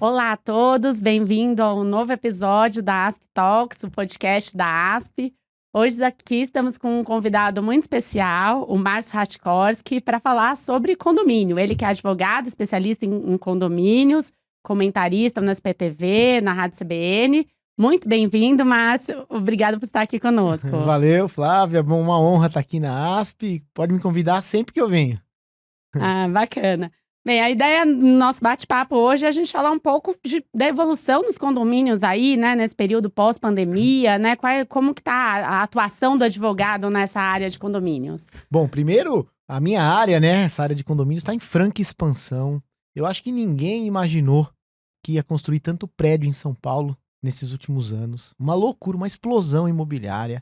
Olá a todos, bem-vindo a um novo episódio da Asp Talks, o podcast da Asp. Hoje aqui estamos com um convidado muito especial, o Márcio Raczkowski, para falar sobre condomínio. Ele que é advogado, especialista em condomínios, comentarista no SPTV, na Rádio CBN. Muito bem-vindo, Márcio. Obrigado por estar aqui conosco. Valeu, Flávia. Uma honra estar aqui na ASP. Pode me convidar sempre que eu venho. Bacana. Bem, a ideia do nosso bate-papo hoje é a gente falar um pouco da evolução dos condomínios aí, né, nesse período pós-pandemia, né, como que tá a atuação do advogado nessa área de condomínios? Bom, primeiro, a minha área, né, essa área de condomínios está em franca expansão. Eu acho que ninguém imaginou que ia construir tanto prédio em São Paulo nesses últimos anos. Uma loucura, uma explosão imobiliária.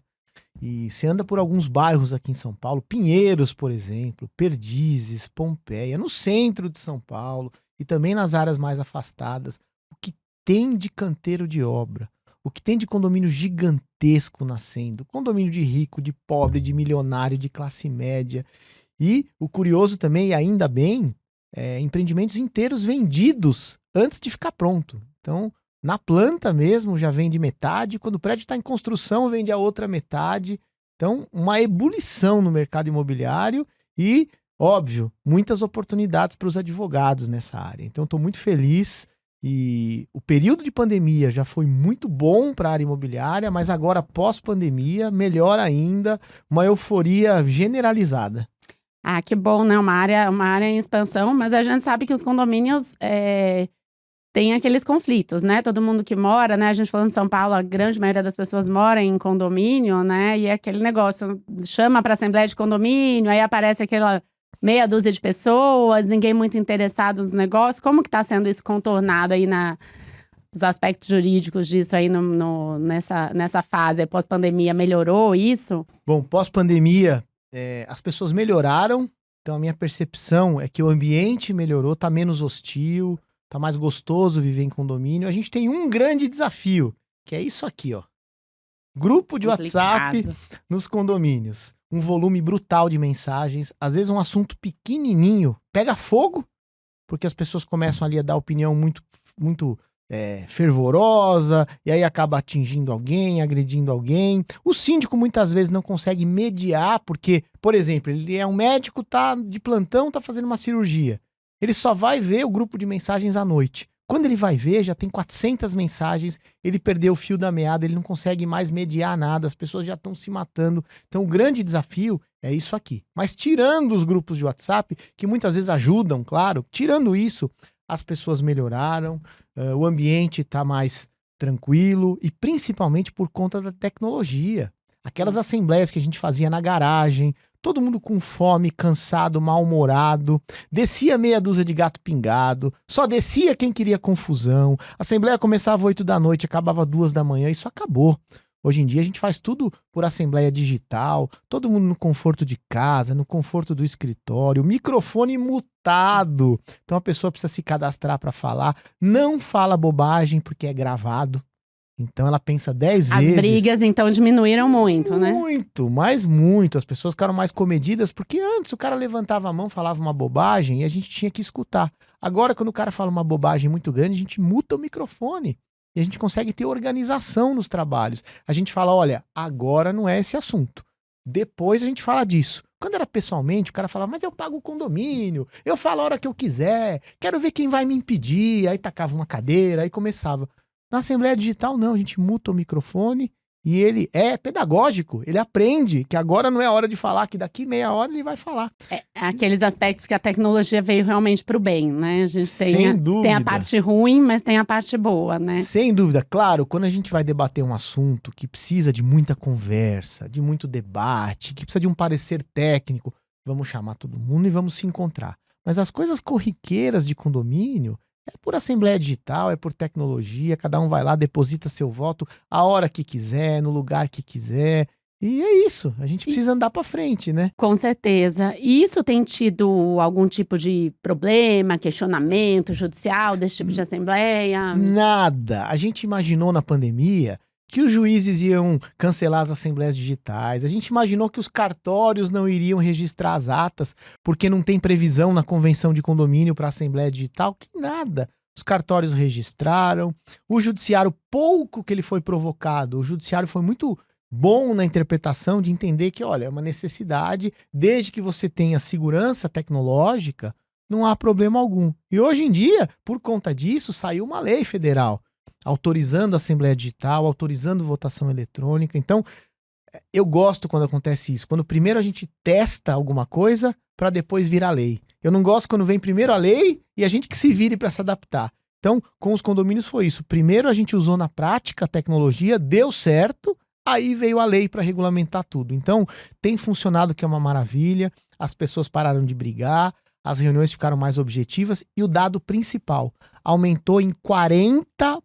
E você anda por alguns bairros aqui em São Paulo, Pinheiros, por exemplo, Perdizes, Pompeia, no centro de São Paulo e também nas áreas mais afastadas, o que tem de canteiro de obra, o que tem de condomínio gigantesco nascendo, condomínio de rico, de pobre, de milionário, de classe média. E o curioso também, e ainda bem, empreendimentos inteiros vendidos antes de ficar pronto. Então, na planta mesmo já vende metade, quando o prédio está em construção vende a outra metade. Então, uma ebulição no mercado imobiliário e, óbvio, muitas oportunidades para os advogados nessa área. Então, estou muito feliz e o período de pandemia já foi muito bom para a área imobiliária, mas agora, pós-pandemia, melhor ainda, uma euforia generalizada. Que bom, né? Uma área em expansão, mas a gente sabe que os condomínios tem aqueles conflitos, né? Todo mundo que mora, né? A gente falando de São Paulo, a grande maioria das pessoas mora em condomínio, né? E é aquele negócio, chama para assembleia de condomínio, aí aparece aquela meia dúzia de pessoas, ninguém muito interessado nos negócios. Como que tá sendo isso contornado aí os aspectos jurídicos disso aí nessa fase? Pós-pandemia, melhorou isso? Bom, pós-pandemia, as pessoas melhoraram, então a minha percepção é que o ambiente melhorou, tá menos hostil, tá mais gostoso viver em condomínio. A gente tem um grande desafio, que é isso aqui, ó. Grupo de WhatsApp nos condomínios. Um volume brutal de mensagens. Às vezes um assunto pequenininho pega fogo, porque as pessoas começam ali a dar opinião muito fervorosa, e aí acaba atingindo alguém, agredindo alguém. O síndico muitas vezes não consegue mediar, porque, por exemplo, ele é um médico, tá de plantão, tá fazendo uma cirurgia. Ele só vai ver o grupo de mensagens à noite. Quando ele vai ver, já tem 400 mensagens, ele perdeu o fio da meada, ele não consegue mais mediar nada, as pessoas já estão se matando. Então o grande desafio é isso aqui. Mas tirando os grupos de WhatsApp, que muitas vezes ajudam, claro, tirando isso, as pessoas melhoraram, o ambiente está mais tranquilo e principalmente por conta da tecnologia. Aquelas assembleias que a gente fazia na garagem, todo mundo com fome, cansado, mal-humorado, descia meia dúzia de gato pingado, só descia quem queria confusão, a assembleia começava 8 da noite, acabava 2 da manhã, isso acabou. Hoje em dia a gente faz tudo por assembleia digital, todo mundo no conforto de casa, no conforto do escritório, microfone mutado, então a pessoa precisa se cadastrar para falar, não fala bobagem porque é gravado. Então ela pensa 10 vezes. As brigas, então, diminuíram muito, né? Muito, mas muito. As pessoas ficaram mais comedidas, porque antes o cara levantava a mão, falava uma bobagem e a gente tinha que escutar. Agora, quando o cara fala uma bobagem muito grande, a gente muta o microfone. E a gente consegue ter organização nos trabalhos. A gente fala, olha, agora não é esse assunto. Depois a gente fala disso. Quando era pessoalmente, o cara falava, mas eu pago o condomínio, eu falo a hora que eu quiser, quero ver quem vai me impedir. Aí tacava uma cadeira, aí começava. Na Assembleia Digital, não, a gente muta o microfone e ele é pedagógico, ele aprende que agora não é hora de falar, que daqui meia hora ele vai falar. Aqueles aspectos que a tecnologia veio realmente para o bem, né? A gente Sem dúvida. Tem a parte ruim, mas tem a parte boa, né? Sem dúvida. Claro, quando a gente vai debater um assunto que precisa de muita conversa, de muito debate, que precisa de um parecer técnico, vamos chamar todo mundo e vamos se encontrar. Mas as coisas corriqueiras de condomínio, é por assembleia digital, é por tecnologia, cada um vai lá, deposita seu voto a hora que quiser, no lugar que quiser. E é isso, a gente precisa andar para frente, né? Com certeza. E isso tem tido algum tipo de problema, questionamento judicial desse tipo de assembleia? Nada. A gente imaginou na pandemia que os juízes iam cancelar as assembleias digitais. A gente imaginou que os cartórios não iriam registrar as atas porque não tem previsão na convenção de condomínio para assembleia digital. Que nada. os cartórios registraram, o judiciário, pouco que ele foi provocado, o judiciário foi muito bom na interpretação de entender que, olha, é uma necessidade, desde que você tenha segurança tecnológica, não há problema algum. E hoje em dia, por conta disso, saiu uma lei federal autorizando a Assembleia Digital, autorizando votação eletrônica. Então, eu gosto quando acontece isso. Quando primeiro a gente testa alguma coisa para depois virar lei. Eu não gosto quando vem primeiro a lei e a gente que se vire para se adaptar. Então, com os condomínios foi isso. Primeiro a gente usou na prática a tecnologia, deu certo, aí veio a lei para regulamentar tudo. Então, tem funcionado, que é uma maravilha. As pessoas pararam de brigar, as reuniões ficaram mais objetivas e o dado principal, aumentou em 40%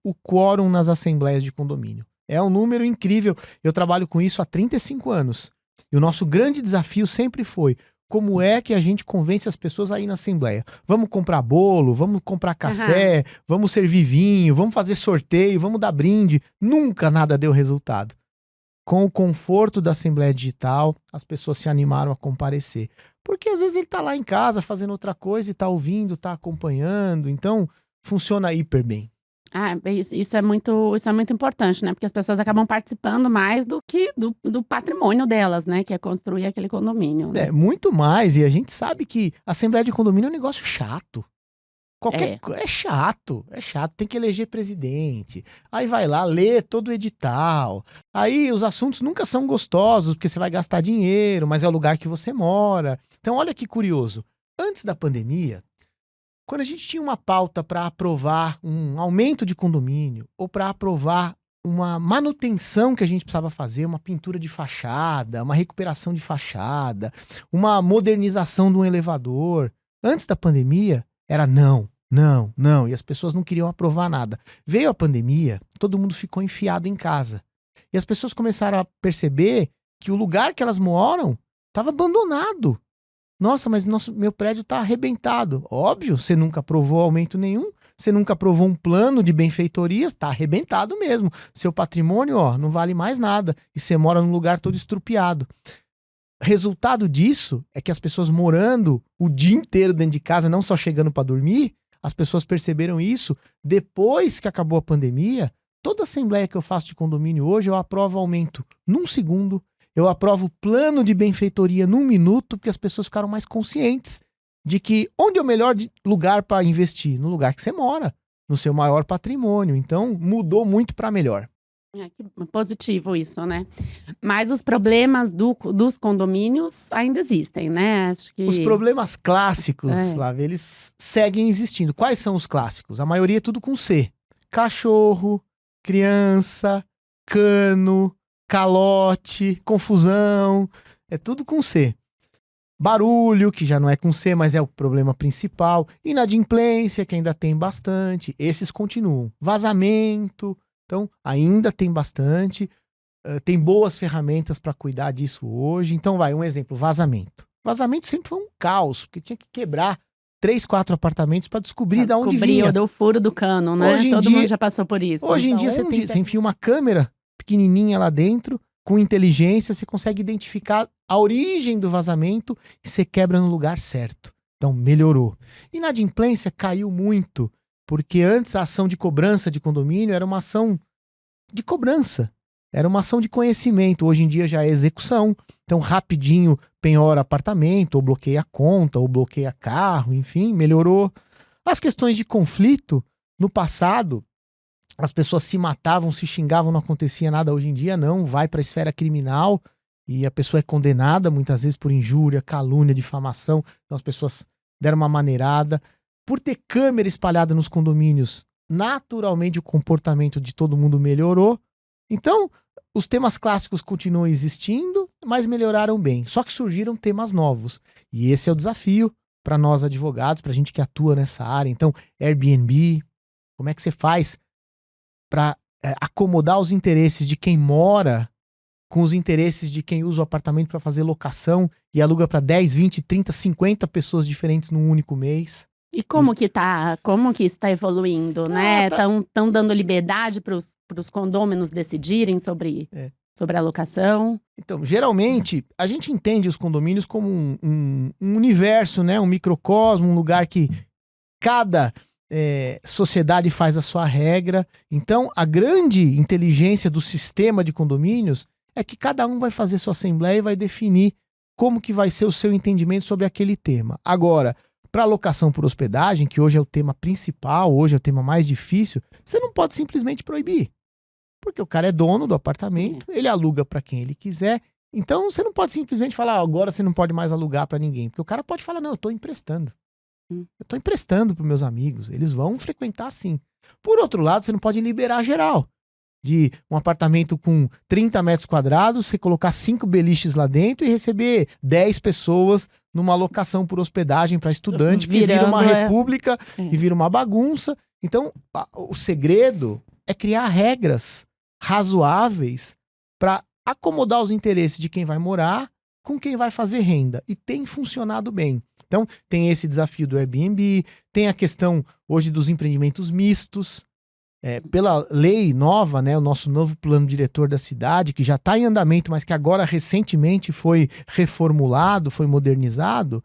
o quórum nas assembleias de condomínio. É um número incrível. Eu trabalho com isso há 35 anos. E o nosso grande desafio sempre foi: como é que a gente convence as pessoas a ir na assembleia? Vamos comprar bolo, vamos comprar café, vamos servir vinho, vamos fazer sorteio, vamos dar brinde. Nunca nada deu resultado. Com o conforto da Assembleia Digital, as pessoas se animaram a comparecer. Porque às vezes ele está lá em casa fazendo outra coisa e está ouvindo, está acompanhando. Então, funciona hiper bem. Isso é muito importante, né? Porque as pessoas acabam participando mais do que do patrimônio delas, né? Que é construir aquele condomínio, né? É, muito mais. E a gente sabe que a Assembleia de Condomínio é um negócio chato. É chato. Tem que eleger presidente. Aí vai lá, lê todo o edital. Aí os assuntos nunca são gostosos, porque você vai gastar dinheiro, mas é o lugar que você mora. Então, olha que curioso. Antes da pandemia, quando a gente tinha uma pauta para aprovar um aumento de condomínio ou para aprovar uma manutenção que a gente precisava fazer, uma pintura de fachada, uma recuperação de fachada, uma modernização de um elevador, antes da pandemia era não. E as pessoas não queriam aprovar nada. Veio a pandemia, todo mundo ficou enfiado em casa. E as pessoas começaram a perceber que o lugar que elas moram estava abandonado. Nossa, mas meu prédio está arrebentado. Óbvio, você nunca aprovou aumento nenhum, você nunca aprovou um plano de benfeitorias, está arrebentado mesmo. Seu patrimônio, não vale mais nada. E você mora num lugar todo estrupiado. Resultado disso é que as pessoas morando o dia inteiro dentro de casa, não só chegando para dormir, as pessoas perceberam isso depois que acabou a pandemia. Toda assembleia que eu faço de condomínio hoje, eu aprovo aumento num segundo. Eu aprovo plano de benfeitoria num minuto, porque as pessoas ficaram mais conscientes de que onde é o melhor lugar para investir? No lugar que você mora, no seu maior patrimônio. Então, mudou muito para melhor. Que positivo isso, né? Mas os problemas dos condomínios ainda existem, né? Acho que... Os problemas clássicos, Flávia, eles seguem existindo. Quais são os clássicos? A maioria é tudo com C. Cachorro, criança, cano, calote, confusão, é tudo com C. Barulho, que já não é com C, mas é o problema principal. Inadimplência, que ainda tem bastante. Esses continuam. Vazamento, então ainda tem bastante. Tem boas ferramentas para cuidar disso hoje. Então um exemplo, vazamento. Vazamento sempre foi um caos, porque tinha que quebrar 3, 4 apartamentos para descobrir de onde vinha. O furo do cano, né? Todo mundo já passou por isso. Hoje em dia você enfia uma câmera pequenininha lá dentro, com inteligência, você consegue identificar a origem do vazamento e você quebra no lugar certo. Então, melhorou. Inadimplência caiu muito, porque antes a ação de cobrança de condomínio era uma ação de cobrança, era uma ação de conhecimento. Hoje em dia já é execução. Então, rapidinho penhora apartamento, ou bloqueia a conta, ou bloqueia carro, enfim, melhorou. As questões de conflito, no passado, as pessoas se matavam, se xingavam, não acontecia nada. Hoje em dia não, vai para a esfera criminal e a pessoa é condenada muitas vezes por injúria, calúnia, difamação. Então as pessoas deram uma maneirada. Por ter câmera espalhada nos condomínios, naturalmente o comportamento de todo mundo melhorou. Então os temas clássicos continuam existindo, mas melhoraram bem. Só que surgiram temas novos. E esse é o desafio para nós advogados, para a gente que atua nessa área. Então, Airbnb, como é que você faz para acomodar os interesses de quem mora com os interesses de quem usa o apartamento para fazer locação e aluga para 10, 20, 30, 50 pessoas diferentes num único mês. E como que isso está evoluindo, né? Estão dando liberdade para os condôminos decidirem sobre a locação? Então, geralmente, a gente entende os condomínios como um universo, né? Um microcosmo, um lugar que cada sociedade faz a sua regra. Então, a grande inteligência do sistema de condomínios é que cada um vai fazer sua assembleia e vai definir como que vai ser o seu entendimento sobre aquele tema. Agora, para alocação por hospedagem, que hoje é o tema principal, hoje é o tema mais difícil, você não pode simplesmente proibir. Porque o cara é dono do apartamento, ele aluga para quem ele quiser. Então, você não pode simplesmente falar, agora você não pode mais alugar para ninguém. Porque o cara pode falar, não, eu estou emprestando. Eu estou emprestando para meus amigos. Eles vão frequentar sim. Por outro lado, você não pode liberar geral. De um apartamento com 30 metros quadrados, você colocar 5 beliches lá dentro e receber 10 pessoas numa alocação por hospedagem para estudante, que vira uma república e vira uma bagunça. Então, o segredo é criar regras razoáveis para acomodar os interesses de quem vai morar com quem vai fazer renda. E tem funcionado bem. Então, tem esse desafio do Airbnb, tem a questão hoje dos empreendimentos mistos. Pela lei nova, né, o nosso novo plano diretor da cidade, que já está em andamento, mas que agora recentemente foi reformulado, foi modernizado,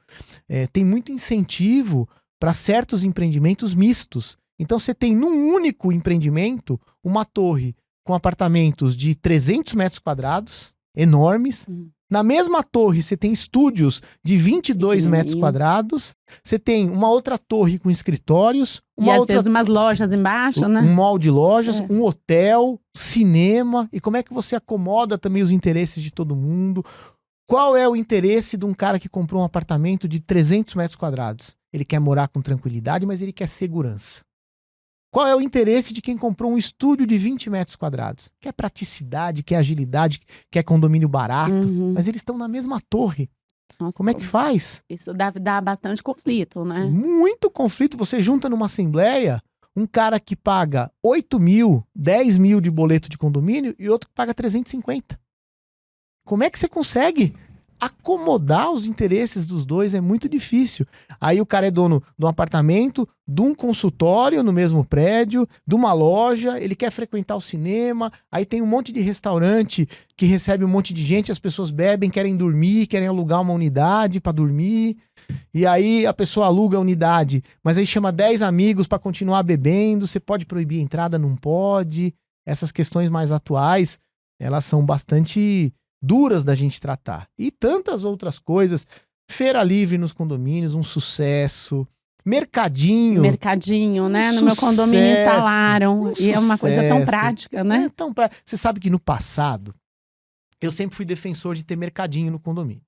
tem muito incentivo para certos empreendimentos mistos. Então você tem num único empreendimento uma torre com apartamentos de 300 metros quadrados, enormes. Na mesma torre, você tem estúdios de 22 metros quadrados. Você tem uma outra torre com escritórios. Às vezes umas lojas embaixo, né? Um mall de lojas, um hotel, cinema. E como é que você acomoda também os interesses de todo mundo? Qual é o interesse de um cara que comprou um apartamento de 300 metros quadrados? Ele quer morar com tranquilidade, mas ele quer segurança. Qual é o interesse de quem comprou um estúdio de 20 metros quadrados? Quer praticidade, quer agilidade, quer condomínio barato, mas eles estão na mesma torre. Nossa, como é que faz? Isso dá bastante conflito, né? Muito conflito. Você junta numa assembleia um cara que paga 8 mil, 10 mil de boleto de condomínio e outro que paga 350. Como é que você consegue acomodar os interesses dos dois? É muito difícil. Aí o cara é dono de um apartamento, de um consultório no mesmo prédio, de uma loja, ele quer frequentar o cinema, aí tem um monte de restaurante que recebe um monte de gente, as pessoas bebem, querem dormir, querem alugar uma unidade para dormir, e aí a pessoa aluga a unidade, mas aí chama 10 amigos para continuar bebendo, você pode proibir a entrada, não pode. Essas questões mais atuais, elas são bastante duras da gente tratar. E tantas outras coisas. Feira livre nos condomínios, um sucesso. Mercadinho, né? No meu condomínio instalaram. E é uma coisa tão prática, né? Você sabe que no passado, eu sempre fui defensor de ter mercadinho no condomínio.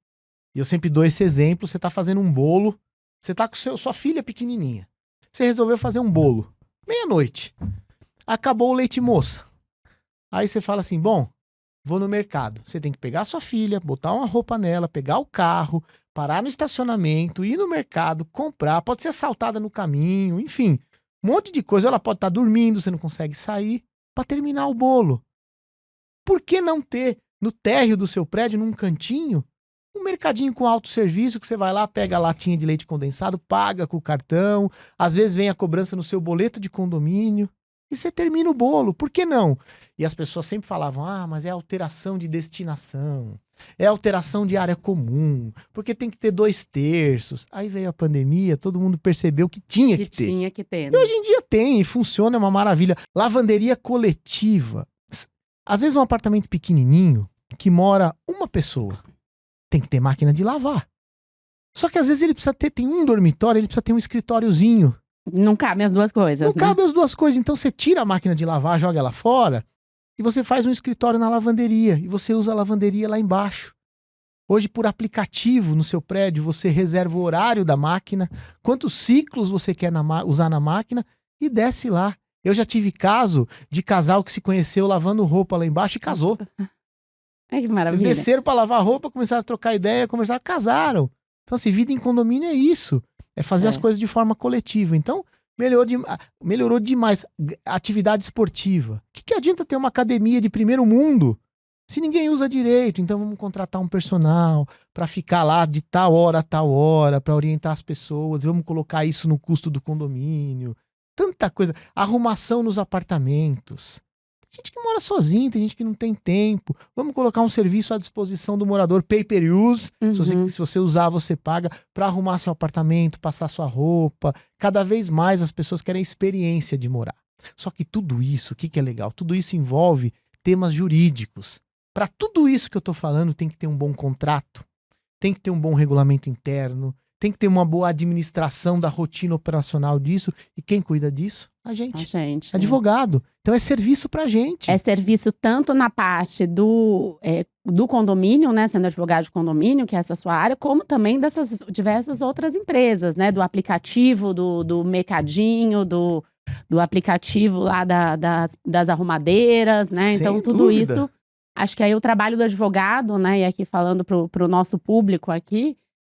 E eu sempre dou esse exemplo. Você tá fazendo um bolo, você tá com sua filha pequenininha. Você resolveu fazer um bolo. Meia-noite. Acabou o leite moça. Aí você fala assim, bom, vou no mercado. Você tem que pegar a sua filha, botar uma roupa nela, pegar o carro, parar no estacionamento, ir no mercado, comprar. Pode ser assaltada no caminho, enfim. Um monte de coisa. Ela pode estar dormindo, você não consegue sair para terminar o bolo. Por que não ter no térreo do seu prédio, num cantinho, um mercadinho com autosserviço que você vai lá, pega a latinha de leite condensado, paga com o cartão, às vezes vem a cobrança no seu boleto de condomínio. E você termina o bolo, por que não? E as pessoas sempre falavam, mas é alteração de destinação, é alteração de área comum, porque tem que ter 2/3. Aí veio a pandemia, todo mundo percebeu que tinha que ter. Tinha que ter, né? E hoje em dia tem, e funciona, é uma maravilha. Lavanderia coletiva. Às vezes um apartamento pequenininho, que mora uma pessoa, tem que ter máquina de lavar. Só que às vezes ele precisa ter, tem um dormitório, ele precisa ter um escritóriozinho. Não cabe as duas coisas, Não cabe as duas coisas. Então você tira a máquina de lavar, joga ela fora e você faz um escritório na lavanderia. E você usa a lavanderia lá embaixo. Hoje, por aplicativo no seu prédio, você reserva o horário da máquina, quantos ciclos você quer usar na máquina e desce lá. Eu já tive caso de casal que se conheceu lavando roupa lá embaixo e casou. Ai, que maravilha. Eles desceram para lavar roupa, começaram a trocar ideia, conversaram, casaram. Então, assim, vida em condomínio é isso. É fazer as coisas de forma coletiva. Então, melhorou demais. Atividade esportiva. O que adianta ter uma academia de primeiro mundo se ninguém usa direito? Então, vamos contratar um personal para ficar lá de tal hora a tal hora, para orientar as pessoas. Vamos colocar isso no custo do condomínio. Tanta coisa. Arrumação nos apartamentos. Gente que mora sozinho, tem gente que não tem tempo. Vamos colocar um serviço à disposição do morador, pay-per-use. Se você usar, você paga para arrumar seu apartamento, passar sua roupa. Cada vez mais as pessoas querem a experiência de morar. Só que tudo isso, o que é legal? Tudo isso envolve temas jurídicos. Para tudo isso que eu estou falando, tem que ter um bom contrato, tem que ter um bom regulamento interno, tem que ter uma boa administração da rotina operacional disso. E quem cuida disso? A gente. Advogado. Então é serviço pra gente. É serviço tanto na parte do condomínio, né? Sendo advogado de condomínio, que é essa sua área, como também dessas diversas outras empresas, né? Do aplicativo, do mercadinho, do aplicativo lá das arrumadeiras, né? Sem Então tudo dúvida. isso, acho que aí o trabalho do advogado, né? E aqui falando pro nosso público aqui,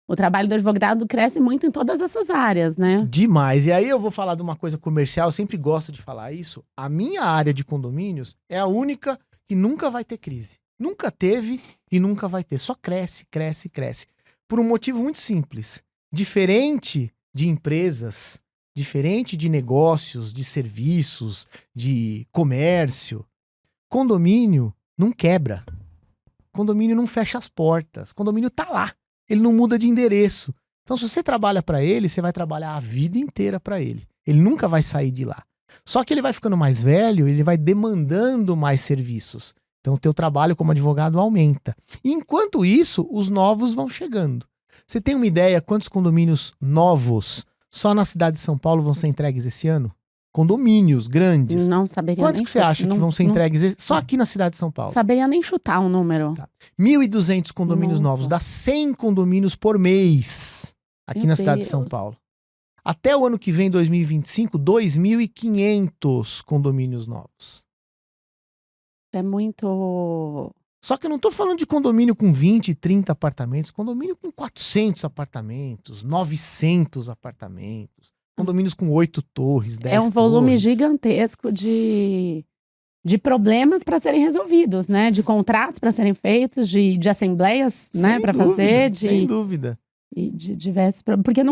o trabalho do advogado cresce muito em todas essas áreas, né? Demais. E aí eu vou falar de uma coisa comercial, eu sempre gosto de falar isso. A minha área de condomínios é a única que nunca vai ter crise. Nunca teve e nunca vai ter. Só cresce, cresce, cresce. Por um motivo muito simples. Diferente de empresas, diferente de negócios, de serviços, de comércio, condomínio não quebra. Condomínio não fecha as portas. Condomínio tá lá. Ele não muda de endereço. Então, se você trabalha para ele, você vai trabalhar a vida inteira para ele. Ele nunca vai sair de lá. Só que ele vai ficando mais velho, ele vai demandando mais serviços. Então, o teu trabalho como advogado aumenta. E enquanto isso, os novos vão chegando. Você tem uma ideia quantos condomínios novos só na cidade de São Paulo vão ser entregues esse ano? Condomínios grandes. Não saberia Quantos nem que você acha que vão ser não entregues só aqui na cidade de São Paulo? saberia nem chutar um número. Tá. 1.200 condomínios Nossa. novos, dá 100 condomínios por mês aqui Meu na cidade de Deus. São Paulo. Até o ano que vem, 2025, 2.500 condomínios novos. É muito... Só que eu não tô falando de condomínio com 20, 30 apartamentos, condomínio com 400 apartamentos, 900 apartamentos, condomínios com 8 torres, 10 É um volume torres. gigantesco de problemas para serem resolvidos, né? De contratos para serem feitos, de assembleias, né? Para fazer, Sem dúvida. e de diversos... Porque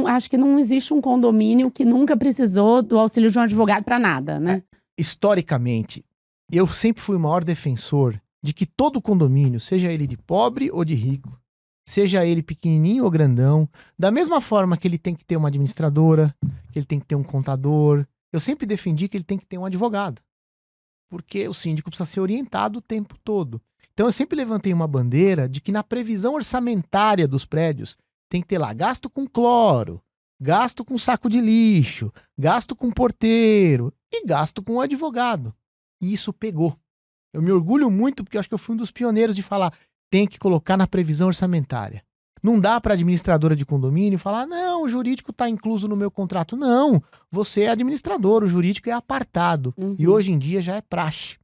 acho que não existe um condomínio que nunca precisou do auxílio de um advogado para nada, né? Historicamente, eu sempre fui o maior defensor de que todo condomínio, seja ele de pobre ou de rico, seja ele pequenininho ou grandão, da mesma forma que ele tem que ter uma administradora, que ele tem que ter um contador, eu sempre defendi que ele tem que ter um advogado. Porque o síndico precisa ser orientado o tempo todo. Então eu sempre levantei uma bandeira de que na previsão orçamentária dos prédios tem que ter lá gasto com cloro, gasto com saco de lixo, gasto com porteiro e gasto com advogado. E isso pegou. Eu me orgulho muito porque eu acho que eu fui um dos pioneiros de falar tem que colocar na previsão orçamentária. Não dá para a administradora de condomínio falar, não, o jurídico está incluso no meu contrato. Não, você é administrador, o jurídico é apartado. E hoje em dia já é praxe.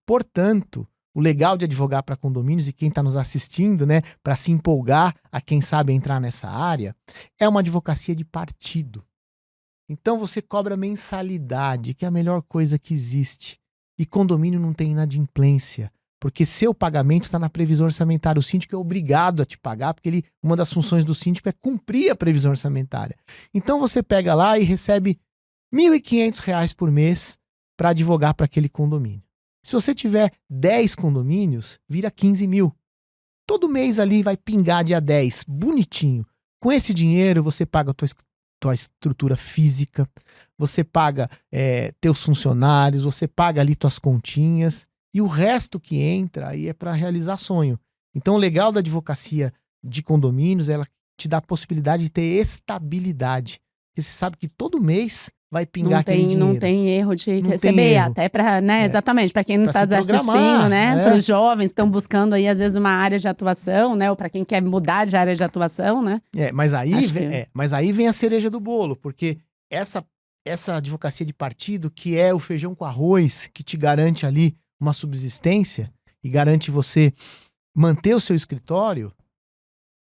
Portanto, o legal de advogar para condomínios e quem está nos assistindo, né, para se empolgar a quem sabe entrar nessa área, é uma advocacia de partido. Então você cobra mensalidade, que é a melhor coisa que existe. E condomínio não tem inadimplência. Porque seu pagamento está na previsão orçamentária. O síndico é obrigado a te pagar, porque uma das funções do síndico é cumprir a previsão orçamentária. Então você pega lá e recebe R$ 1.500 por mês para advogar para aquele condomínio. Se você tiver 10 condomínios, vira 15 mil. Todo mês ali vai pingar dia 10, bonitinho. Com esse dinheiro você paga a tua estrutura física, você paga teus funcionários, você paga ali tuas continhas. E o resto que entra aí é para realizar sonho. Então o legal da advocacia de condomínios, ela te dá a possibilidade de ter estabilidade. Porque você sabe que todo mês vai pingar aquele dinheiro. Não tem erro de Não receber, tem erro. Até para, né, exatamente, para quem não Pra está se programar, assistindo, né, é. para os jovens que estão buscando aí às vezes uma área de atuação, né, ou para quem quer mudar de área de atuação, né. Mas aí vem a cereja do bolo, porque essa advocacia de partido, que é o feijão com arroz, que te garante ali uma subsistência e garante você manter o seu escritório,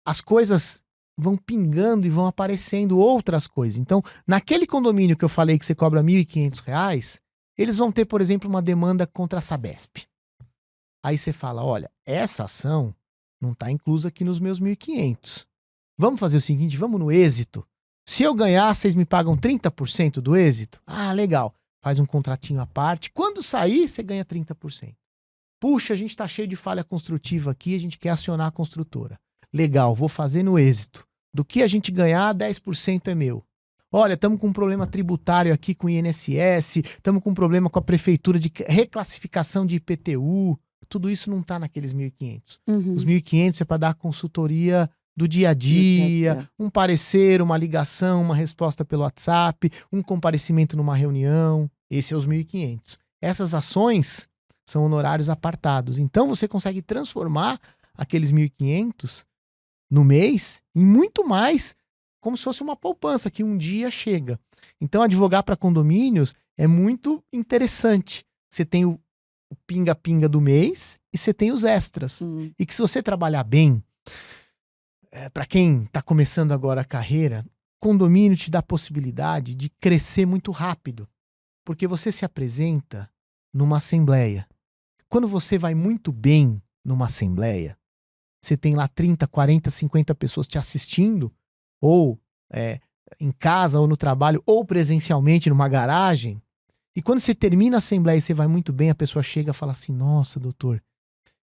as coisas vão pingando e vão aparecendo outras coisas. Então, naquele condomínio que eu falei que você cobra R$ 1.500, eles vão ter, por exemplo, uma demanda contra a Sabesp. Aí você fala, olha, essa ação não está inclusa aqui nos meus 1.500. Vamos fazer o seguinte, vamos no êxito. Se eu ganhar, vocês me pagam 30% do êxito? Ah, legal. faz um contratinho à parte. Quando sair, você ganha 30%. Puxa, a gente tá cheio de falha construtiva aqui, a gente quer acionar a construtora. Legal, vou fazer no êxito. Do que a gente ganhar, 10% é meu. Olha, estamos com um problema tributário aqui com o INSS, estamos com um problema com a prefeitura de reclassificação de IPTU. Tudo isso não está naqueles 1.500. Os 1.500 é para dar consultoria do dia a dia, um parecer, uma ligação, uma resposta pelo WhatsApp, um comparecimento numa reunião. Esse é os 1.500. Essas ações são honorários apartados. Então você consegue transformar aqueles 1.500 no mês em muito mais, como se fosse uma poupança que um dia chega. Então advogar para condomínios é muito interessante. Você tem o pinga-pinga do mês e você tem os extras. E que se você trabalhar bem, para quem está começando agora a carreira, condomínio te dá a possibilidade de crescer muito rápido. Porque você se apresenta numa assembleia. Quando você vai muito bem numa assembleia, você tem lá 30, 40, 50 pessoas te assistindo, ou em casa, ou no trabalho, ou presencialmente numa garagem. E quando você termina a assembleia e você vai muito bem, a pessoa chega e fala assim: nossa, doutor,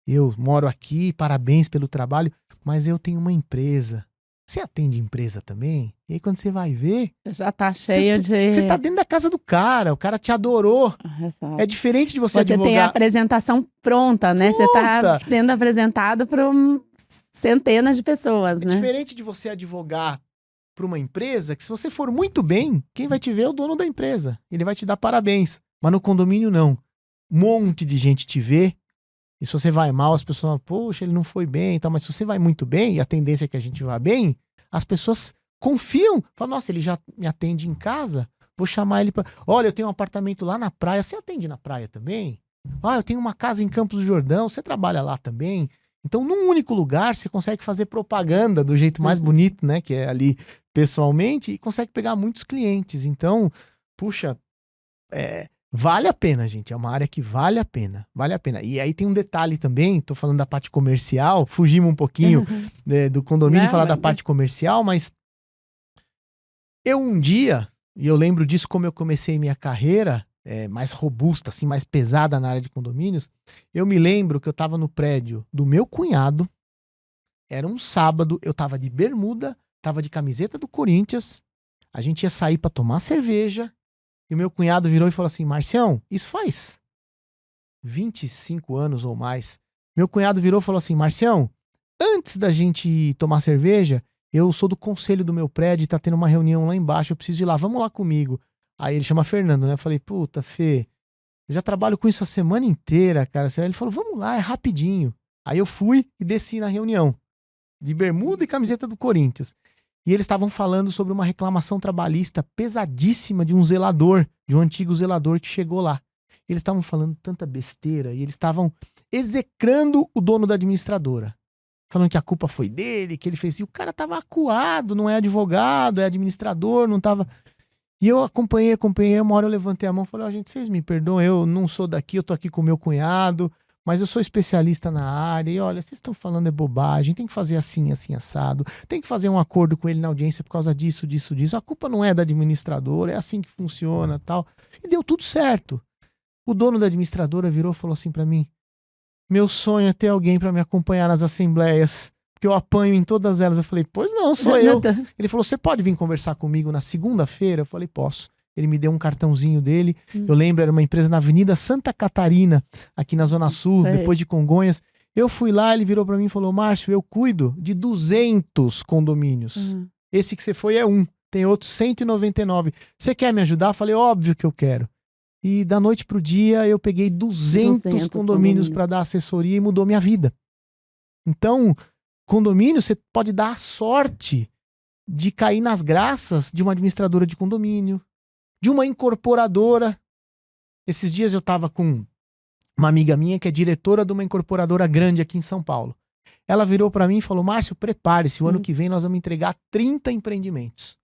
eu moro aqui, parabéns pelo trabalho, mas eu tenho uma empresa. Você atende empresa também? E aí quando você vai ver... já tá cheio de... Você tá dentro da casa do cara, o cara te adorou. Exato. É diferente de você advogar... Você tem a apresentação pronta, né? Você tá sendo apresentado para centenas de pessoas, né? É diferente de você advogar para uma empresa que, se você for muito bem, quem vai te ver é o dono da empresa. Ele vai te dar parabéns. Mas no condomínio, não. Um monte de gente te vê. E se você vai mal, as pessoas falam: poxa, ele não foi bem e tal. Mas se você vai muito bem, e a tendência é que a gente vá bem, as pessoas confiam. Falam: nossa, ele já me atende em casa, vou chamar ele para... Olha, eu tenho um apartamento lá na praia, você atende na praia também? Ah, eu tenho uma casa em Campos do Jordão, você trabalha lá também? Então, num único lugar, você consegue fazer propaganda do jeito mais bonito, né? Que é ali pessoalmente, e consegue pegar muitos clientes. Então, puxa, vale a pena, gente. É uma área que vale a pena. Vale a pena. E aí tem um detalhe também, tô falando da parte comercial, fugimos um pouquinho do condomínio, falar da parte comercial, mas eu um dia, e eu lembro disso como eu comecei minha carreira, mais robusta, assim, mais pesada na área de condomínios, eu me lembro que eu tava no prédio do meu cunhado, era um sábado, eu tava de bermuda, tava de camiseta do Corinthians, a gente ia sair pra tomar cerveja, e o meu cunhado virou e falou assim: Marcião, isso faz 25 anos ou mais. Meu cunhado virou e falou assim: Marcião, antes da gente tomar cerveja, eu sou do conselho do meu prédio e tá tendo uma reunião lá embaixo, eu preciso ir lá, vamos lá comigo. Aí ele chama Fernando, né? Eu falei: puta, Fê, eu já trabalho com isso a semana inteira, cara. Aí ele falou: vamos lá, é rapidinho. Aí eu fui e desci na reunião, de bermuda e camiseta do Corinthians. E eles estavam falando sobre uma reclamação trabalhista pesadíssima de um zelador, de um antigo zelador que chegou lá. Eles estavam falando tanta besteira e eles estavam execrando o dono da administradora. Falando que a culpa foi dele, que ele fez... E o cara tava acuado, não é advogado, é administrador, não tava... E eu acompanhei, uma hora eu levantei a mão e falei: gente, vocês me perdoam, eu não sou daqui, eu tô aqui com o meu cunhado, mas eu sou especialista na área, e olha, vocês estão falando bobagem, tem que fazer assim, assim, assado, tem que fazer um acordo com ele na audiência por causa disso, a culpa não é da administradora, é assim que funciona, tal. E deu tudo certo. O dono da administradora virou e falou assim pra mim: meu sonho é ter alguém pra me acompanhar nas assembleias, porque eu apanho em todas elas. Eu falei: pois não, sou eu. Ele falou: você pode vir conversar comigo na segunda-feira? Eu falei: posso. Ele me deu um cartãozinho dele. Eu lembro, era uma empresa na Avenida Santa Catarina, aqui na Zona Sul, depois de Congonhas. Eu fui lá, ele virou pra mim e falou: Márcio, eu cuido de 200 condomínios. Esse que você foi é um. Tem outros 199. Você quer me ajudar? Eu falei: óbvio que eu quero. E da noite pro dia, eu peguei 200 condomínios para dar assessoria e mudou minha vida. Então, condomínio, você pode dar a sorte de cair nas graças de uma administradora de condomínio, de uma incorporadora. Esses dias eu tava com uma amiga minha que é diretora de uma incorporadora grande aqui em São Paulo. Ela virou para mim e falou: Márcio, prepare-se, o ano que vem nós vamos entregar 30 empreendimentos.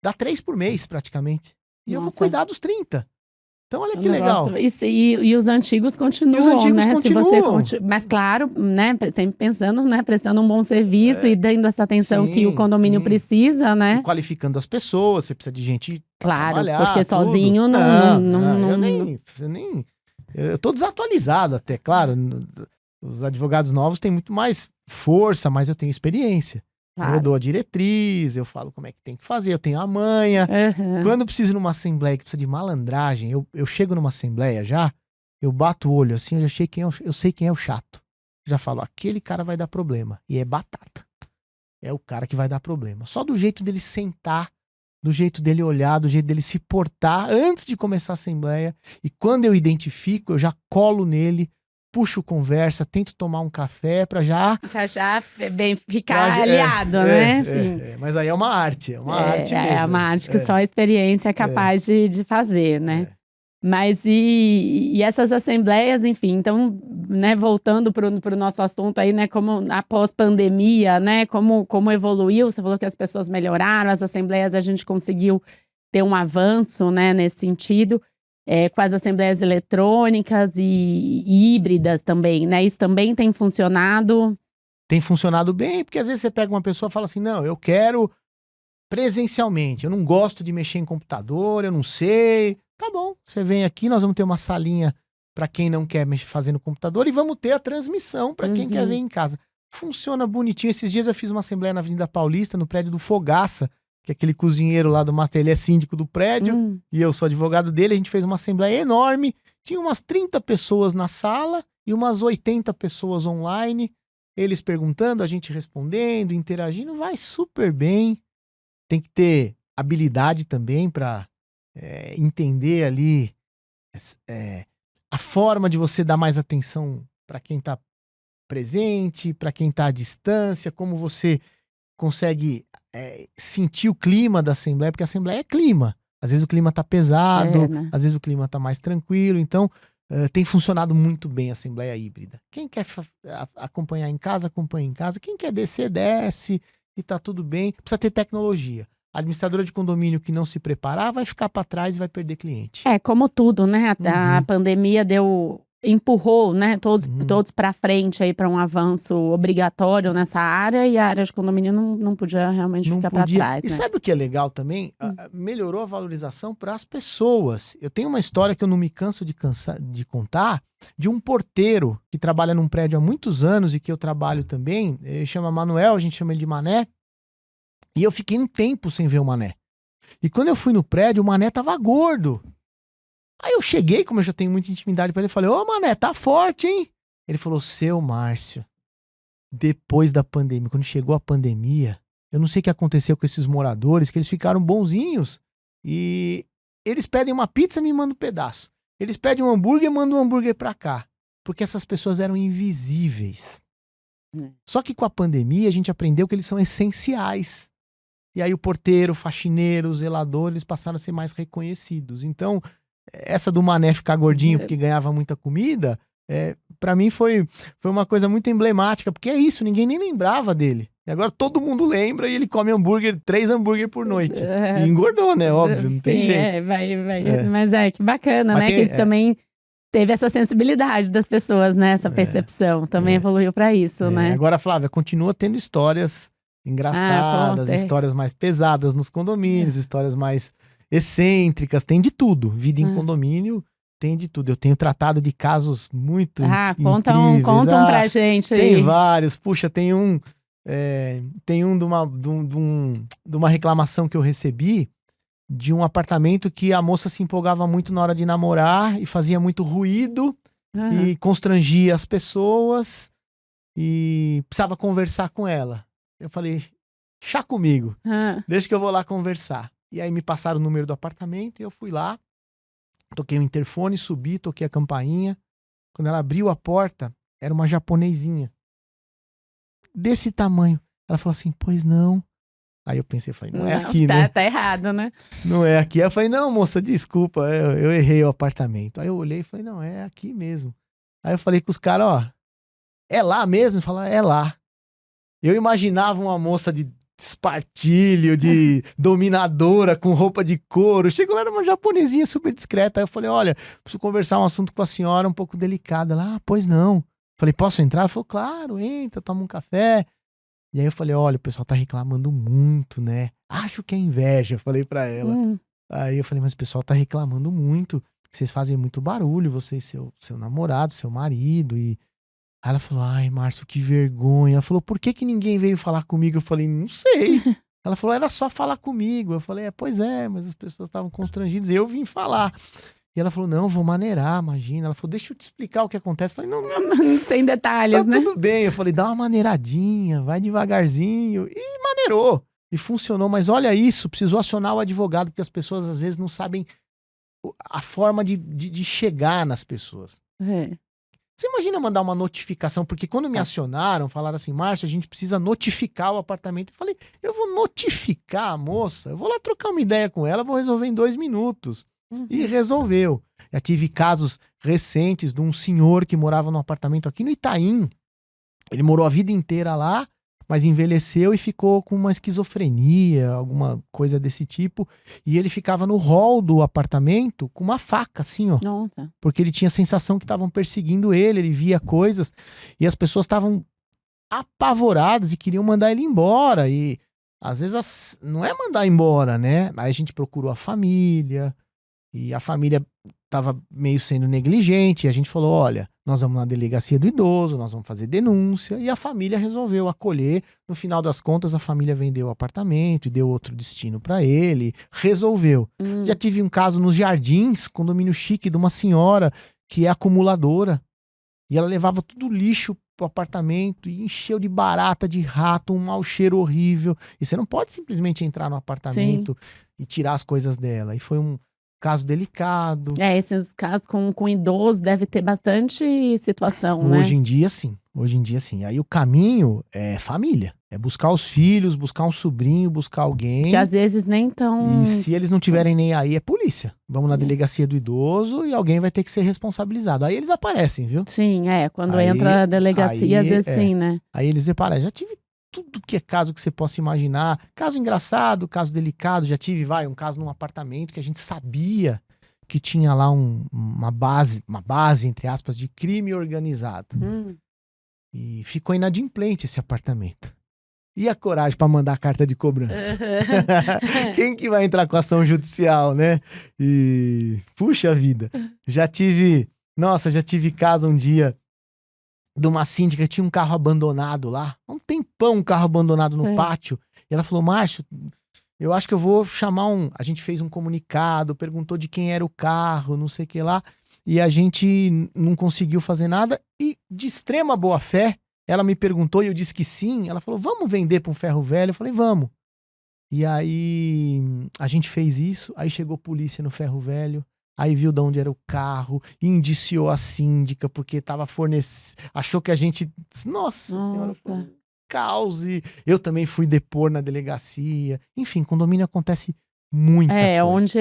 Dá 3 por mês, praticamente. E eu vou cuidar dos 30. Então, olha que legal. E os antigos continuam, E os antigos né? continuam. Mas claro, né? Sempre pensando, né? Prestando um bom serviço e dando essa atenção que o condomínio precisa, né? E qualificando as pessoas, você precisa de gente pra Claro, trabalhar, porque tudo. sozinho Eu tô desatualizado até, claro. Os advogados novos têm muito mais força, mas eu tenho experiência. Claro. Eu dou a diretriz, eu falo como é que tem que fazer, eu tenho a manha. Quando preciso ir numa assembleia que precisa de malandragem, eu chego numa assembleia já, eu bato o olho assim, eu já sei quem é o chato. Já falo, aquele cara vai dar problema. E é batata. É o cara que vai dar problema. Só do jeito dele sentar, do jeito dele olhar, do jeito dele se portar antes de começar a assembleia. E quando eu identifico, eu já colo nele, puxo conversa, tento tomar um café pra já ficar aliado, né? Mas aí é uma arte, arte mesmo. É uma arte que só a experiência é capaz de fazer, né? Mas e essas assembleias, enfim, então, né, voltando para o nosso assunto aí, né, como após pandemia, né, como evoluiu, você falou que as pessoas melhoraram, as assembleias a gente conseguiu ter um avanço, né, nesse sentido, com as assembleias eletrônicas e híbridas também, né, isso também tem funcionado? Tem funcionado bem, porque às vezes você pega uma pessoa e fala assim, não, eu quero presencialmente, eu não gosto de mexer em computador, eu não sei. Tá bom, você vem aqui, nós vamos ter uma salinha para quem não quer fazer no computador e vamos ter a transmissão para quem quer ver em casa. Funciona bonitinho. Esses dias eu fiz uma assembleia na Avenida Paulista, no prédio do Fogaça, que é aquele cozinheiro lá do Master, ele é síndico do prédio, e eu sou advogado dele. A gente fez uma assembleia enorme, tinha umas 30 pessoas na sala e umas 80 pessoas online, eles perguntando, a gente respondendo, interagindo, vai super bem. Tem que ter habilidade também para entender ali a forma de você dar mais atenção para quem está presente, para quem está à distância, como você consegue sentir o clima da assembleia, porque a assembleia é clima. Às vezes o clima está pesado, né? Às vezes o clima está mais tranquilo. Então, tem funcionado muito bem a assembleia híbrida. Quem quer acompanhar em casa, acompanha em casa. Quem quer descer, desce e tá tudo bem. Precisa ter tecnologia. A administradora de condomínio que não se preparar vai ficar para trás e vai perder cliente. Como tudo, né? A pandemia empurrou, né, todos para frente aí para um avanço obrigatório nessa área, e a área de condomínio não podia realmente ficar para trás. E né? sabe o que é legal também? Melhorou a valorização para as pessoas. Eu tenho uma história que eu não me canso de contar, de um porteiro que trabalha num prédio há muitos anos e que eu trabalho também. Ele chama Manuel, a gente chama ele de Mané. E eu fiquei um tempo sem ver o Mané. E quando eu fui no prédio, o Mané tava gordo. Aí eu cheguei, como eu já tenho muita intimidade pra ele, falei, ô Mané, tá forte, hein? Ele falou, seu Márcio, depois da pandemia, quando chegou a pandemia, eu não sei o que aconteceu com esses moradores, que eles ficaram bonzinhos. E eles pedem uma pizza, me mandam um pedaço. Eles pedem um hambúrguer, mandam um hambúrguer pra cá. Porque essas pessoas eram invisíveis. Só que com a pandemia, a gente aprendeu que eles são essenciais. E aí o porteiro, o faxineiro, o zelador, eles passaram a ser mais reconhecidos. Então, essa do Mané ficar gordinho porque ganhava muita comida, pra mim foi uma coisa muito emblemática, porque é isso, ninguém nem lembrava dele. E agora todo mundo lembra e ele come 3 hambúrguer por noite. E engordou, né? Óbvio, não tem jeito. Vai. Mas que bacana, né? Que isso também teve essa sensibilidade das pessoas, né? Essa percepção também evoluiu pra isso, né? Agora, Flávia, continua tendo histórias engraçadas, histórias mais pesadas nos condomínios, histórias mais excêntricas, tem de tudo. Vida em condomínio tem de tudo. Eu tenho tratado de casos muito incríveis. Conta um pra gente aí. Tem vários. Puxa, tem um de uma reclamação que eu recebi de um apartamento que a moça se empolgava muito na hora de namorar e fazia muito ruído e constrangia as pessoas e precisava conversar com ela. Eu falei, chá comigo, deixa que eu vou lá conversar. E aí me passaram o número do apartamento e eu fui lá, toquei o interfone, subi, toquei a campainha. Quando ela abriu a porta, era uma japonesinha. Desse tamanho. Ela falou assim, pois não. Aí eu pensei, falei, não é aqui, né? Tá errado, né? Não é aqui. Aí eu falei, não, moça, desculpa, eu errei o apartamento. Aí eu olhei e falei, não, é aqui mesmo. Aí eu falei com os caras, é lá mesmo? Falaram, é lá. Eu imaginava uma moça de espartilho, de dominadora com roupa de couro. Chegou lá, era uma japonesinha super discreta. Aí eu falei, olha, preciso conversar um assunto com a senhora um pouco delicado. Ela, pois não. Falei, posso entrar? Ela falou, claro, entra, toma um café. E aí eu falei, olha, o pessoal tá reclamando muito, né? Acho que é inveja, falei pra ela. Aí eu falei, mas o pessoal tá reclamando muito, que vocês fazem muito barulho, você e seu namorado, seu marido. E aí ela falou, ai, Márcio, que vergonha. Ela falou, por que ninguém veio falar comigo? Eu falei, não sei. Ela falou, era só falar comigo. Eu falei, pois é, mas as pessoas estavam constrangidas e eu vim falar. E ela falou, não, vou maneirar, imagina. Ela falou, deixa eu te explicar o que acontece. Eu falei, não, sem detalhes, tá né? tudo bem. Eu falei, dá uma maneiradinha, vai devagarzinho. E maneirou. E funcionou. Mas olha isso, precisou acionar o advogado, porque as pessoas às vezes não sabem a forma de chegar nas pessoas. Você imagina mandar uma notificação? Porque quando me acionaram, falaram assim, Márcio, a gente precisa notificar o apartamento. Eu falei, eu vou notificar a moça? Eu vou lá trocar uma ideia com ela, vou resolver em 2 minutos. E resolveu. Já tive casos recentes de um senhor que morava num apartamento aqui no Itaim. Ele morou a vida inteira lá, mas envelheceu e ficou com uma esquizofrenia, alguma coisa desse tipo. E ele ficava no hall do apartamento com uma faca, assim, ó. Nossa. Porque ele tinha a sensação que estavam perseguindo ele via coisas. E as pessoas estavam apavoradas e queriam mandar ele embora. E às vezes não é mandar embora, né? Aí a gente procurou a família. E a família estava meio sendo negligente, e a gente falou, olha, nós vamos na delegacia do idoso, nós vamos fazer denúncia, e a família resolveu acolher. No final das contas, a família vendeu o apartamento e deu outro destino para ele, resolveu. Já tive um caso nos Jardins, condomínio chique, de uma senhora que é acumuladora, e ela levava tudo lixo pro apartamento e encheu de barata, de rato, um mau cheiro horrível, e você não pode simplesmente entrar no apartamento e tirar as coisas dela. E foi um caso delicado. Esses casos com idoso deve ter bastante situação, né? Hoje em dia, sim. Hoje em dia, sim. Aí o caminho é família. É buscar os filhos, buscar um sobrinho, buscar alguém. Que às vezes nem tão... E se eles não tiverem nem aí, é polícia. Vamos na delegacia do idoso e alguém vai ter que ser responsabilizado. Aí eles aparecem, viu? Sim, quando entra a delegacia, às vezes sim, né? Aí eles aparecem. Já tive tudo que é caso que você possa imaginar. Caso engraçado, caso delicado. Já tive, um caso num apartamento que a gente sabia que tinha lá uma base, entre aspas, de crime organizado. E ficou inadimplente esse apartamento. E a coragem para mandar a carta de cobrança? Quem que vai entrar com ação judicial, né? E puxa vida. Já tive caso um dia de uma síndica que tinha um carro abandonado lá. Um tempão, um carro abandonado no pátio. E ela falou, Márcio, eu acho que eu vou chamar a gente fez um comunicado, perguntou de quem era o carro, não sei o que lá. E a gente não conseguiu fazer nada. E de extrema boa fé, ela me perguntou e eu disse que sim. Ela falou, vamos vender para um ferro velho? Eu falei, vamos. E aí a gente fez isso. Aí chegou polícia no ferro velho. Aí viu de onde era o carro, indiciou a síndica, porque tava achou que a gente... Nossa senhora, foi um caos. E eu também fui depor na delegacia. Enfim, condomínio acontece muita coisa. Onde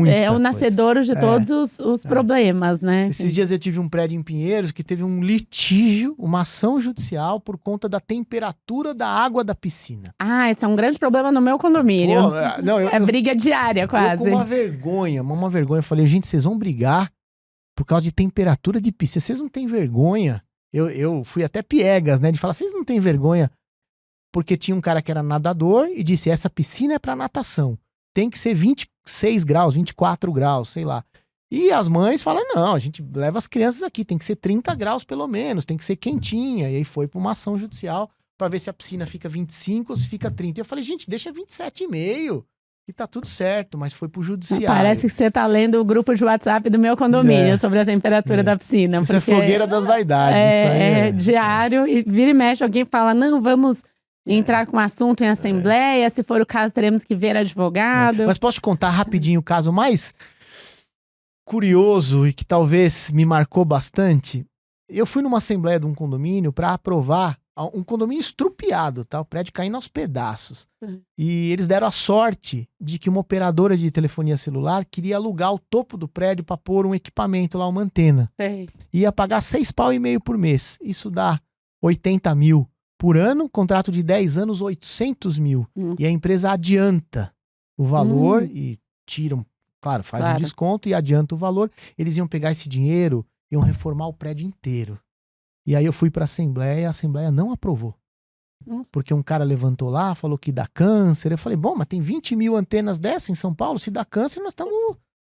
é o nascedouro de todos os problemas, né? Esses dias eu tive um prédio em Pinheiros que teve um litígio, uma ação judicial por conta da temperatura da água da piscina. Esse é um grande problema no meu condomínio. Briga diária, quase. Eu com uma vergonha. Eu falei, gente, vocês vão brigar por causa de temperatura de piscina. Vocês não têm vergonha? Eu fui até piegas, né? De falar, vocês não têm vergonha? Porque tinha um cara que era nadador e disse, essa piscina é para natação. Tem que ser 26 graus, 24 graus, sei lá. E as mães falam, não, a gente leva as crianças aqui, tem que ser 30 graus pelo menos, tem que ser quentinha. E aí foi para uma ação judicial para ver se a piscina fica 25 ou se fica 30. E eu falei, gente, deixa 27,5 e tá tudo certo, mas foi pro judiciário. Parece que você tá lendo o grupo de WhatsApp do meu condomínio sobre a temperatura da piscina. Isso é fogueira das vaidades. Isso aí é diário e vira e mexe, alguém fala, não, vamos... entrar com o assunto em assembleia, se for o caso, teremos que ver advogado. Mas posso te contar rapidinho o caso mais curioso e que talvez me marcou bastante? Eu fui numa assembleia de um condomínio para aprovar um condomínio estrupiado, tá? O prédio caindo aos pedaços. E eles deram a sorte de que uma operadora de telefonia celular queria alugar o topo do prédio para pôr um equipamento lá, uma antena. Ia pagar R$6,5 por mês. Isso dá 80 mil. por ano, contrato de 10 anos, 800 mil. E a empresa adianta o valor e tiram, claro, faz um desconto e adianta o valor. Eles iam pegar esse dinheiro, iam reformar o prédio inteiro. E aí eu fui para a Assembleia não aprovou. Porque um cara levantou lá, falou que dá câncer. Eu falei, bom, mas tem 20 mil antenas dessa em São Paulo, se dá câncer, nós estamos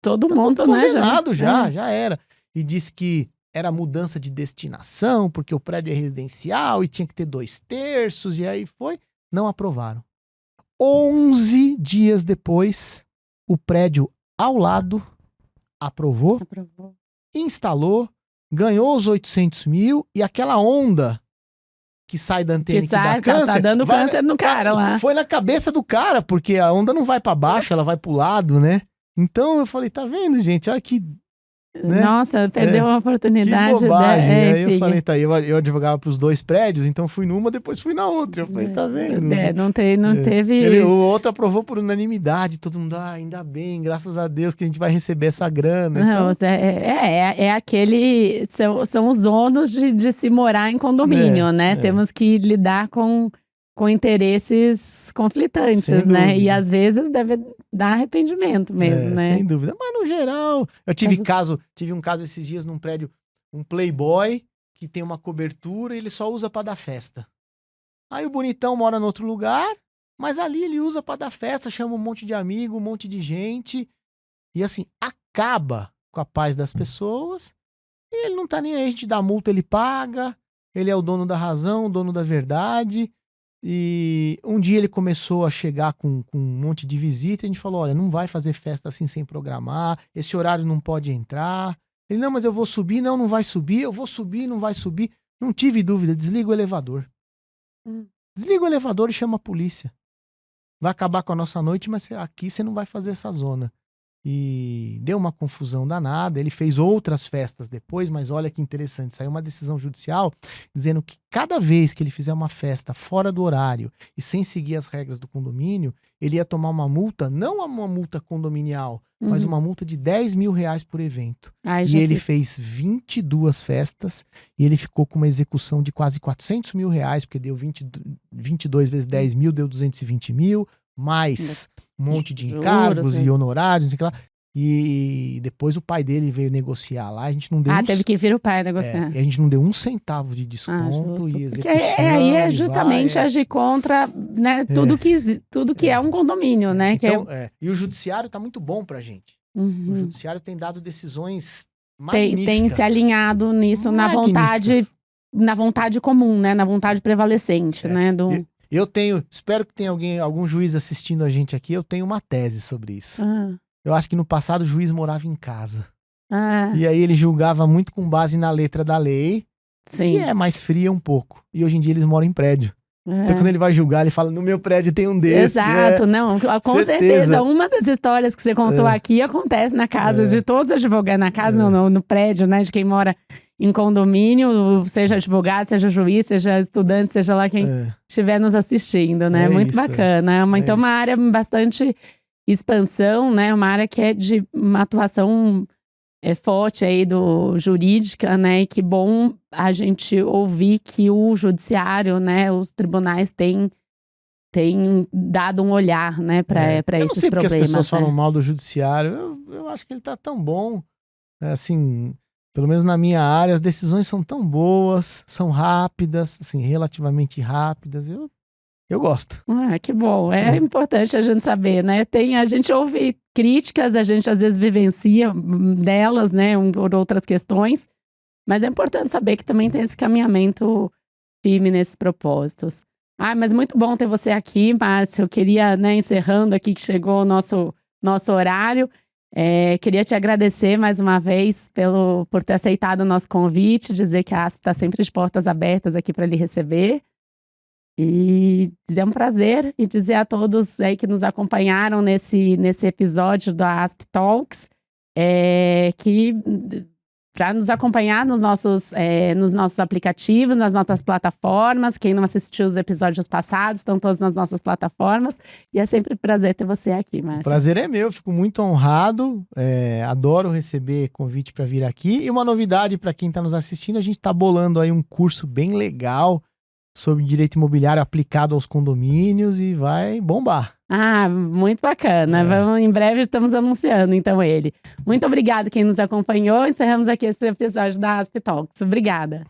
todo mundo, né, já era. E disse que era mudança de destinação, porque o prédio é residencial e tinha que ter 2/3, e aí foi. Não aprovaram. 11 dias depois, o prédio ao lado aprovou. Instalou, ganhou os 800 mil e aquela onda que sai da antena que dá câncer, tá dando câncer no cara lá. Foi na cabeça do cara, porque a onda não vai para baixo, ela vai pro lado, né? Então eu falei, tá vendo, gente? Olha que... Né? Nossa, perdeu a oportunidade. Que bobagem. Aí eu falei, tá, eu advogava pros 2 prédios, então fui numa, depois fui na outra. Eu falei, tá vendo? Não teve... O outro aprovou por unanimidade, todo mundo, ainda bem, graças a Deus que a gente vai receber essa grana. Não, então... aquele... São os ônus de se morar em condomínio, né? Temos que lidar com interesses conflitantes, né? E às vezes deve dar arrependimento mesmo, né? Sem dúvida. Mas no geral, eu tive um caso esses dias num prédio, um playboy que tem uma cobertura e ele só usa para dar festa. Aí o bonitão mora em outro lugar, mas ali ele usa para dar festa, chama um monte de amigo, um monte de gente. E assim, acaba com a paz das pessoas. E ele não tá nem aí, a gente dá multa, ele paga. Ele é o dono da razão, o dono da verdade. E um dia ele começou a chegar com um monte de visita e a gente falou, olha, não vai fazer festa assim sem programar, esse horário não pode entrar. Ele, não, mas eu vou subir, não vai subir, eu vou subir, não vai subir. Não tive dúvida, desliga o elevador. Desliga o elevador e chama a polícia. Vai acabar com a nossa noite, mas aqui você não vai fazer essa zona. E deu uma confusão danada, ele fez outras festas depois, mas olha que interessante, saiu uma decisão judicial dizendo que cada vez que ele fizer uma festa fora do horário e sem seguir as regras do condomínio, ele ia tomar uma multa, não uma multa condominial, mas uma multa de 10 mil reais por evento. E ele fez 22 festas e ele ficou com uma execução de quase 400 mil reais, porque deu 22 vezes 10 mil, deu 220 mil, mais um monte de encargos e honorários, não sei o que lá. E depois o pai dele veio negociar lá, a gente não deu teve que vir o pai negociar. E a gente não deu um centavo de desconto e execução. Porque aí é justamente agir contra, né, tudo que é um condomínio, né? Então, E o judiciário tá muito bom pra gente. O judiciário tem dado decisões magníficas. Tem se alinhado nisso na vontade comum, né? Na vontade prevalecente, né? Eu espero que tenha algum juiz assistindo a gente aqui, eu tenho uma tese sobre isso. Eu acho que no passado o juiz morava em casa. E aí ele julgava muito com base na letra da lei, que é mais fria um pouco. E hoje em dia eles moram em prédio. Então quando ele vai julgar, ele fala, no meu prédio tem um desse. Exato, não, com certeza. Uma das histórias que você contou aqui acontece na casa de todos os advogados, na casa, no prédio, né, de quem mora em condomínio, seja advogado, seja juiz, seja estudante, seja lá quem estiver nos assistindo, né? Muito bacana. Então, uma área bastante expansão, né? Uma área que é de uma atuação forte aí jurídica, né? E que bom a gente ouvir que o judiciário, né? Os tribunais têm dado um olhar, né? Para esses problemas. Eu não sei porque as pessoas falam mal do judiciário. Eu acho que ele tá tão bom, assim... Pelo menos na minha área, as decisões são tão boas, são rápidas, assim, relativamente rápidas. Eu gosto. Que bom. É importante a gente saber, né? A gente ouve críticas, a gente às vezes vivencia delas, né? Por outras questões. Mas é importante saber que também tem esse caminhamento firme nesses propósitos. Mas muito bom ter você aqui, Márcio. Eu queria, né, encerrando aqui que chegou o nosso horário. Queria te agradecer mais uma vez por ter aceitado o nosso convite, dizer que a ASP está sempre de portas abertas aqui para lhe receber. E dizer um prazer e dizer a todos aí que nos acompanharam nesse episódio da ASP Talks, que para nos acompanhar nos nossos aplicativos, nas nossas plataformas. Quem não assistiu os episódios passados, estão todos nas nossas plataformas. E é sempre um prazer ter você aqui, Márcio. O prazer é meu, fico muito honrado. Adoro receber convite para vir aqui. E uma novidade para quem está nos assistindo, a gente está bolando aí um curso bem legal sobre direito imobiliário aplicado aos condomínios e vai bombar. Ah, muito bacana. Em breve estamos anunciando, então, ele. Muito obrigada quem nos acompanhou. Encerramos aqui esse episódio da Asp Talks. Obrigada.